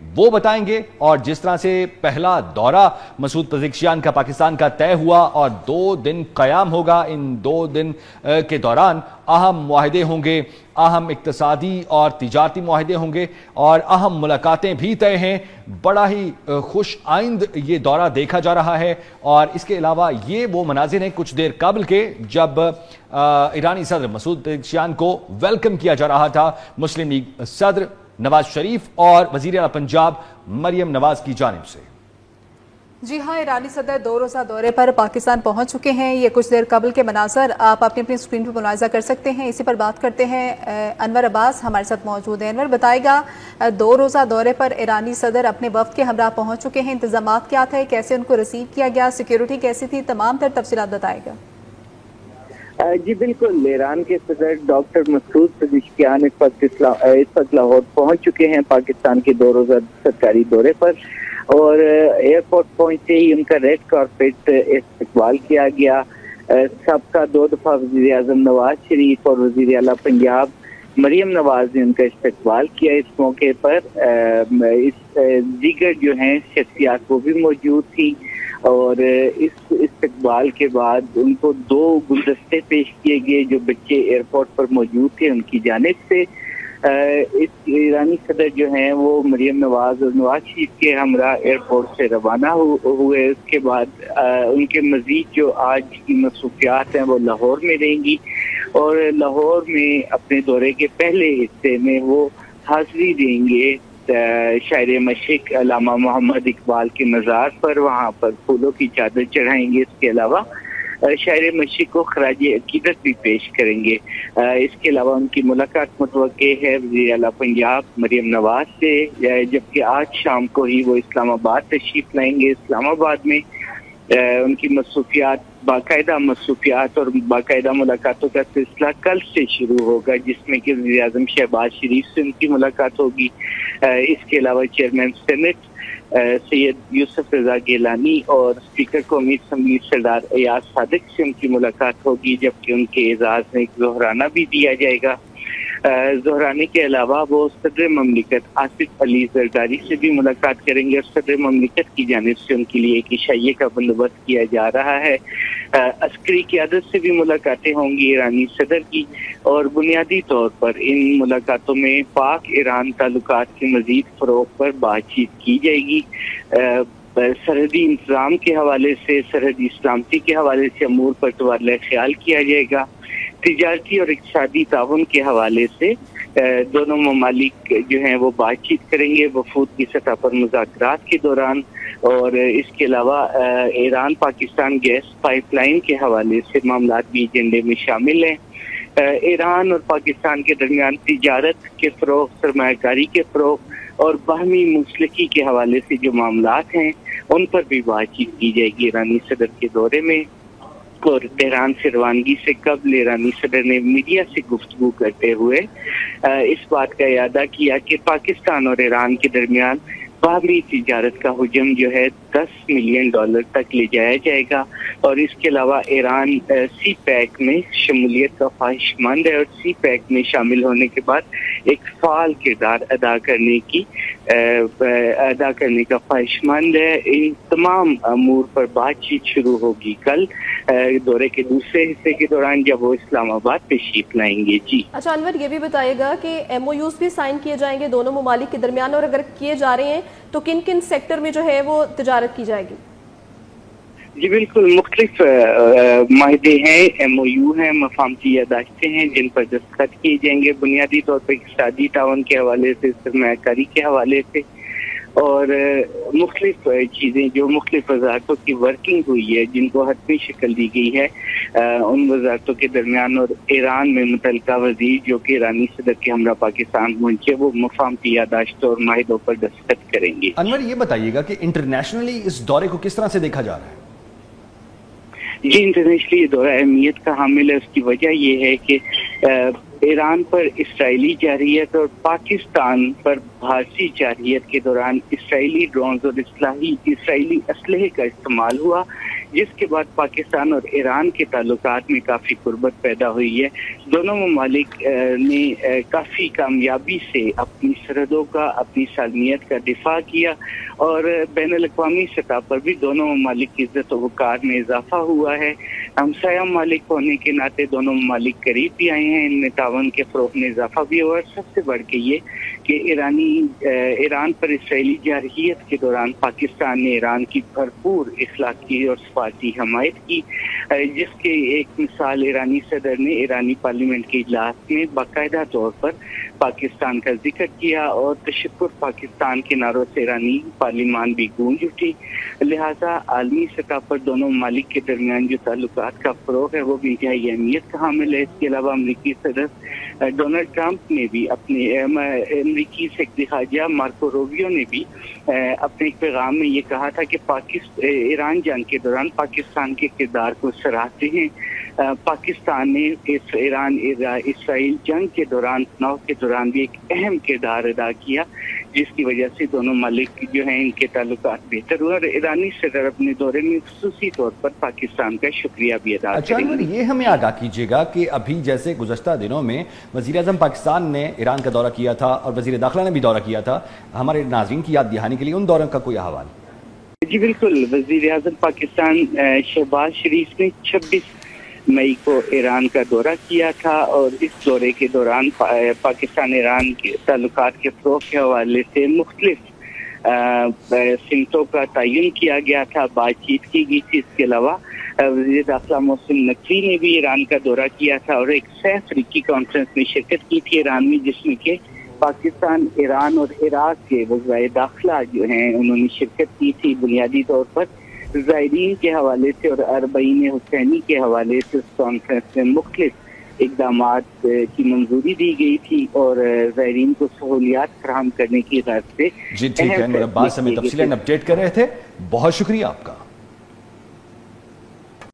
وہ بتائیں گے, اور جس طرح سے پہلا دورہ مسعود پزشکیان کا پاکستان کا طے ہوا اور 2 دن قیام ہوگا, ان 2 دن کے دوران اہم معاہدے ہوں گے, اہم اقتصادی اور تجارتی معاہدے ہوں گے اور اہم ملاقاتیں بھی طے ہیں. بڑا ہی خوش آئند یہ دورہ دیکھا جا رہا ہے, اور اس کے علاوہ یہ وہ مناظر ہیں کچھ دیر قبل کے جب ایرانی صدر مسعود پزشکیان کو ویلکم کیا جا رہا تھا مسلم لیگ صدر نواز شریف اور وزیر اعلیٰ پنجاب مریم نواز کی جانب سے. جی ہاں, ایرانی صدر 2 روزہ دورے پر پاکستان پہنچ چکے ہیں. یہ کچھ دیر قبل کے مناظر آپ اپنی اسکرین پر ملاحظہ کر سکتے ہیں. اسی پر بات کرتے ہیں, انور عباس ہمارے ساتھ موجود ہیں. انور بتائے گا, 2 روزہ دورے پر ایرانی صدر اپنے وفد کے ہمراہ پہنچ چکے ہیں, انتظامات کیا تھے, کیسے ان کو ریسیو کیا گیا, سیکیورٹی کیسی تھی, تمام تر تفصیلات بتائے گا. جی بالکل, ایران کے صدر ڈاکٹر مسعود پزشکیان اس وقت لاہور پہنچ چکے ہیں پاکستان کے 2 روزہ سرکاری دورے پر, اور ایئرپورٹ پہنچتے ہی ان کا ریڈ کارپیٹ استقبال کیا گیا. سابقہ 2 دفعہ وزیر اعظم نواز شریف اور وزیر اعلیٰ پنجاب مریم نواز نے ان کا استقبال کیا. اس موقع پر دیگر جو ہیں شخصیات وہ بھی موجود تھیں, اور اس استقبال کے بعد ان کو 2 گلدستے پیش کیے گئے جو بچے ایئرپورٹ پر موجود تھے ان کی جانب سے. اس ایرانی صدر جو ہیں وہ مریم نواز اور نواز شریف کے ہمراہ ایئرپورٹ سے روانہ ہوئے. اس کے بعد ان کے مزید جو آج کی مصروفیات ہیں وہ لاہور میں رہیں گی, اور لاہور میں اپنے دورے کے پہلے حصے میں وہ حاضری دیں گے شاعر مشرق علامہ محمد اقبال کے مزار پر. وہاں پر پھولوں کی چادر چڑھائیں گے. اس کے علاوہ شاعر مشرق کو خراج عقیدت بھی پیش کریں گے. اس کے علاوہ ان کی ملاقات متوقع ہے وزیر اعلیٰ پنجاب مریم نواز سے, جبکہ آج شام کو ہی وہ اسلام آباد تشریف لائیں گے. اسلام آباد میں ان کی باقاعدہ مصروفیات اور باقاعدہ ملاقاتوں کا سلسلہ کل سے شروع ہوگا, جس میں کہ وزیر اعظم شہباز شریف سے ان کی ملاقات ہوگی. اس کے علاوہ چیئرمین سینٹ سید یوسف رضا گیلانی اور اسپیکر قومی اسمبلی سردار ایاز صادق سے ان کی ملاقات ہوگی, جبکہ ان کے اعزاز میں ایک ظہرانہ بھی دیا جائے گا. ظہرانے کے علاوہ وہ صدر مملکت آصف علی زرداری سے بھی ملاقات کریں گے, اور صدر مملکت کی جانب سے ان کے لیے ایک عشائیے کا بندوبست کیا جا رہا ہے. عسکری قیادت سے بھی ملاقاتیں ہوں گی ایرانی صدر کی, اور بنیادی طور پر ان ملاقاتوں میں پاک ایران تعلقات کے مزید فروغ پر بات چیت کی جائے گی. سرحدی انتظام کے حوالے سے, سرحدی سلامتی کے حوالے سے امور پر تبادلہ خیال کیا جائے گا. تجارتی اور اقتصادی تعاون کے حوالے سے دونوں ممالک جو ہیں وہ بات چیت کریں گے وفود کی سطح پر مذاکرات کے دوران. اور اس کے علاوہ Iran Pakistan gas pipeline کے حوالے سے معاملات بھی ایجنڈے میں شامل ہیں. ایران اور پاکستان کے درمیان تجارت کے فروغ, سرمایہ کاری کے فروغ اور باہمی منسلکی کے حوالے سے جو معاملات ہیں ان پر بھی بات چیت کی جائے گی ایرانی صدر کے دورے میں. اور تہران سے روانگی سے قبل ایرانی صدر نے میڈیا سے گفتگو کرتے ہوئے اس بات کا اعادہ کیا کہ پاکستان اور ایران کے درمیان باہمی تجارت کا حجم جو ہے $10 ملین تک لے جایا جائے گا. اور اس کے علاوہ ایران سی پیک میں شمولیت کا خواہش مند ہے, اور سی پیک میں شامل ہونے کے بعد ایک فعال کردار ادا کرنے کا خواہش مند ہے. ان تمام امور پر بات چیت شروع ہوگی کل دورے کے دوسرے حصے کے دوران, جب وہ اسلام آباد تشریف لائیں گے. جی اچھا انور, یہ بھی بتائیے گا کہ MOUs بھی سائن کیے جائیں گے دونوں ممالک کے درمیان, اور اگر کیے جا رہے ہیں تو کن کن سیکٹر میں جو ہے وہ تجارت کی جائے گی؟ جی بالکل, مختلف معاہدے ہیں, MOU ہیں, مفاہمتی یادداشتیں ہیں جن پر دستخط کیے جائیں گے. بنیادی طور پر اقتصادی تعاون کے حوالے سے, سرمایہ کاری کے حوالے سے, اور مختلف چیزیں جو مختلف وزارتوں کی ورکنگ ہوئی ہے جن کو حتمی شکل دی گئی ہے ان وزارتوں کے درمیان. اور ایران میں متعلقہ وزیر جو کہ ایرانی صدر کے ہمراہ پاکستان پہنچے وہ مفاہمتی یادداشتوں اور معاہدوں پر دستخط کریں گے. انور, یہ بتائیے گا کہ انٹرنیشنلی اس دورے کو کس طرح سے دیکھا جا رہا ہے؟ جی انٹرنیشنلی یہ دورہ اہمیت کا حامل ہے. اس کی وجہ یہ ہے کہ ایران پر اسرائیلی جارحیت اور پاکستان پر بھارتی جارحیت کے دوران اسرائیلی ڈرونز اور اسرائیلی اسلحے کا استعمال ہوا. جس کے بعد پاکستان اور ایران کے تعلقات میں کافی قربت پیدا ہوئی ہے۔ دونوں ممالک نے کافی کامیابی سے اپنی سرحدوں کا، اپنی سالمیت کا دفاع کیا اور بین الاقوامی سطح پر بھی دونوں ممالک کی عزت و وقار میں اضافہ ہوا ہے۔ ہمسایہ ممالک ہونے کے ناطے دونوں ممالک قریب بھی آئے ہیں، ان میں تعاون کے فروغ میں اضافہ بھی ہوا، اور سب سے بڑھ کے یہ کہ ایران پر اسرائیلی جارحیت کے دوران پاکستان نے ایران کی بھرپور اخلاقی اور سفارتی حمایت کی، جس کے ایک مثال ایرانی صدر نے ایرانی پارلیمنٹ کے اجلاس میں باقاعدہ طور پر پاکستان کا ذکر کیا اور تشکر پاکستان کے نعروں سے ایرانی پارلیمان بھی گونج اٹھی۔ لہذا عالمی سطح پر دونوں ممالک کے درمیان جو تعلقات کا فروغ ہے وہ بھی انتہائی اہمیت کا حامل ہے۔ اس کے علاوہ امریکی صدر ڈونلڈ ٹرمپ نے بھی اپنے امریکی سیکرٹری خارجہ مارکو روبیو نے بھی اپنے ایک پیغام میں یہ کہا تھا کہ ایران جنگ کے دوران پاکستان کے کردار کو سراہتے ہیں۔ پاکستان نے ایران اسرائیل جنگ کے دوران، تناؤ کے دوران بھی ایک اہم کردار ادا کیا، جس کی وجہ سے دونوں ممالک جو ہیں ان کے تعلقات بہتر ہوئے، اور ایرانی صدر اپنے دورے میں خصوصی طور پر پاکستان کا شکریہ بھی ادا کریں گے۔ یہ ہمیں آگاہ کیجیے گا کہ ابھی جیسے گزشتہ دنوں میں وزیر اعظم پاکستان نے ایران کا دورہ کیا تھا اور وزیر داخلہ نے بھی دورہ کیا تھا، ہمارے ناظرین کی یاد دہانی کے لیے ان دوروں کا کوئی احوال؟ جی بالکل، وزیر اعظم پاکستان شہباز شریف نے 26 مئی کو ایران کا دورہ کیا تھا، اور اس دورے کے دوران پاکستان ایران کے تعلقات کے فروغ کے حوالے سے مختلف سمتوں کا تعین کیا گیا تھا، بات چیت کی گئی تھی۔ اس کے علاوہ وزیر داخلہ محسن نقوی نے بھی ایران کا دورہ کیا تھا اور ایک سہ افریقی کانفرنس میں شرکت کی تھی ایران میں، جس میں کہ پاکستان، ایران اور عراق کے وزرائے داخلہ جو ہیں انہوں نے شرکت کی تھی۔ بنیادی طور پر زائرین کے حوالے سے اور اربعین حسینی کے حوالے سے اس کانفرنس میں مختلف اقدامات کی منظوری دی گئی تھی اور زائرین کو سہولیات فراہم کرنے کی غرض سے جی ٹھیک ہے، عباس ہمیں تفصیلاً اپڈیٹ کر رہے تھے، بہت شکریہ آپ کا۔